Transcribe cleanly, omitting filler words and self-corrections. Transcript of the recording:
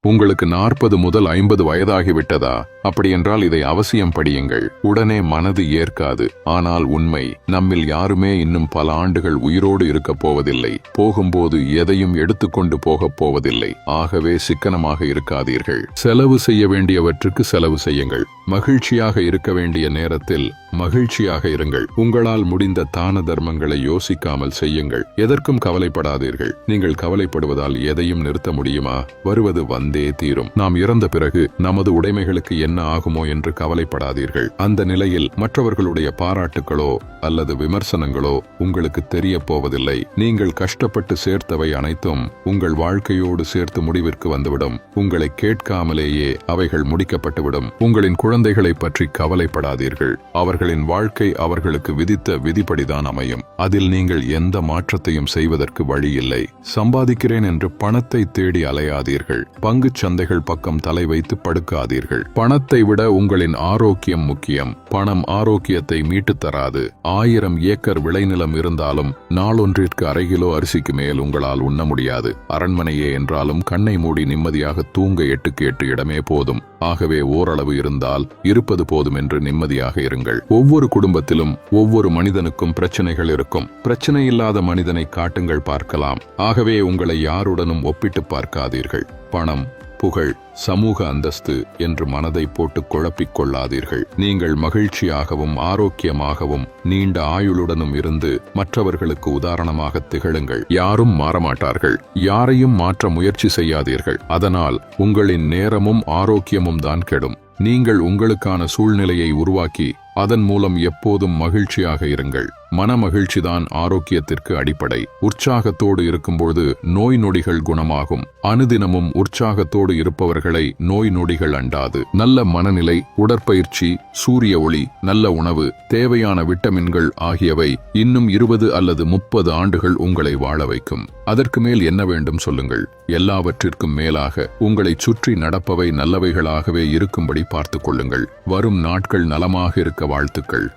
உங்களுக்கு 40 முதல் 50 வயதாகிவிட்டதா? அப்படியென்றால் இதை அவசியம் படியுங்கள். உடனே மனது ஏற்காது. ஆனால் உண்மை, நம்மில் யாருமே இன்னும் பல ஆண்டுகள் உயிரோடு இருக்கப் போவதில்லை. போகும்போது எதையும் எடுத்துக்கொண்டு போகப் போவதில்லை. ஆகவே சிக்கனமாக இருக்காதீர்கள். செலவு செய்ய வேண்டியவற்றுக்கு செலவு செய்யுங்கள். மகிழ்ச்சியாக இருக்க வேண்டிய நேரத்தில் மகிழ்ச்சியாக இருங்கள். உங்களால் முடிந்த தான தர்மங்களை யோசிக்காமல் செய்யுங்கள். எதற்கும் கவலைப்படாதீர்கள். நீங்கள் கவலைப்படுவதால் எதையும் நிறுத்த முடியுமா? வருவது வந்தே தீரும். நாம் இறந்த பிறகு நமது உடைமைகளுக்கு என்ன ஆகுமோ என்று கவலைப்படாதீர்கள். அந்த நிலையில் மற்றவர்களுடைய பாராட்டுகளோ அல்லது விமர்சனங்களோ உங்களுக்கு தெரிய போவதில்லை. நீங்கள் கஷ்டப்பட்டு சேர்த்தவை அனைத்தும் உங்கள் வாழ்க்கையோடு சேர்த்து முடிவிற்கு வந்துவிடும். உங்களை கேட்காமலேயே அவைகள் முடிக்கப்பட்டுவிடும். உங்களின் குழந்தைகளை பற்றி கவலைப்படாதீர்கள். அவர்களின் வாழ்க்கை அவர்களுக்கு விதித்த விதிப்படிதான் அமையும். அதில் நீங்கள் எந்த மாற்றத்தையும் செய்வதற்கு வழியில்லை. சம்பாதிக்கிறேன் என்று பணத்தை தேடி அலையாதீர்கள். பங்குச் சந்தைகள் பக்கம் தலை வைத்து படுக்காதீர்கள். பணத்தை விட உங்களின் ஆரோக்கியம் முக்கியம். பணம் ஆரோக்கியத்தை மீட்டுத் தராது. 1000 ஏக்கர் விளைநிலம் இருந்தாலும் நாளொன்றிற்கு 1/2 கிலோ அரிசிக்கு மேல் உங்களால் உண்ண முடியாது. அரண்மனையே என்றாலும் கண்ணை மூடி நிம்மதியாக தூங்க 8 இடமே போதும். ஆகவே ஓரளவு இருந்தால் இருப்பது போதும் என்று நிம்மதியாக இருங்கள். ஒவ்வொரு குடும்பத்திலும் ஒவ்வொரு மனிதனுக்கும் பிரச்சனைகள் இருக்கும். பிரச்சனை இல்லாத மனிதனை காட்டுங்கள், பார்க்கலாம். ஆகவே உங்களை யாருடனும் ஒப்பிட்டு பார்க்காதீர்கள். பணம், புகழ், சமூக அந்தஸ்து என்று மனதை போட்டு குழப்பிக் கொள்ளாதீர்கள். நீங்கள் மகிழ்ச்சியாகவும் ஆரோக்கியமாகவும் நீண்ட ஆயுளுடனும் இருந்து மற்றவர்களுக்கு உதாரணமாக திகழுங்கள். யாரும் மாறமாட்டார்கள். யாரையும் மாற்ற முயற்சி செய்யாதீர்கள். அதனால் உங்களின் நேரமும் ஆரோக்கியமும் தான் கெடும். நீங்கள் உங்களுக்கான சூழ்நிலையை உருவாக்கி அதன் மூலம் எப்போதும் மகிழ்ச்சியாக இருங்கள். மன மகிழ்ச்சிதான் ஆரோக்கியத்திற்கு அடிப்படை. உற்சாகத்தோடு இருக்கும்போது நோய் நொடிகள் குணமாகும். அனுதினமும் உற்சாகத்தோடு இருப்பவர்களை நோய் நொடிகள் அண்டாது. நல்ல மனநிலை, உடற்பயிற்சி, சூரிய ஒளி, நல்ல உணவு, தேவையான விட்டமின்கள் ஆகியவை இன்னும் 20 அல்லது 30 ஆண்டுகள் உங்களை வாழ வைக்கும். அதற்கு மேல் என்ன வேண்டும் சொல்லுங்கள். எல்லாவற்றிற்கும் மேலாக உங்களை சுற்றி நடப்பவை நல்லவைகளாகவே இருக்கும்படி பார்த்துக் கொள்ளுங்கள். வரும் நாட்கள் நலமாக இருக்க வாழ்த்துக்கள்.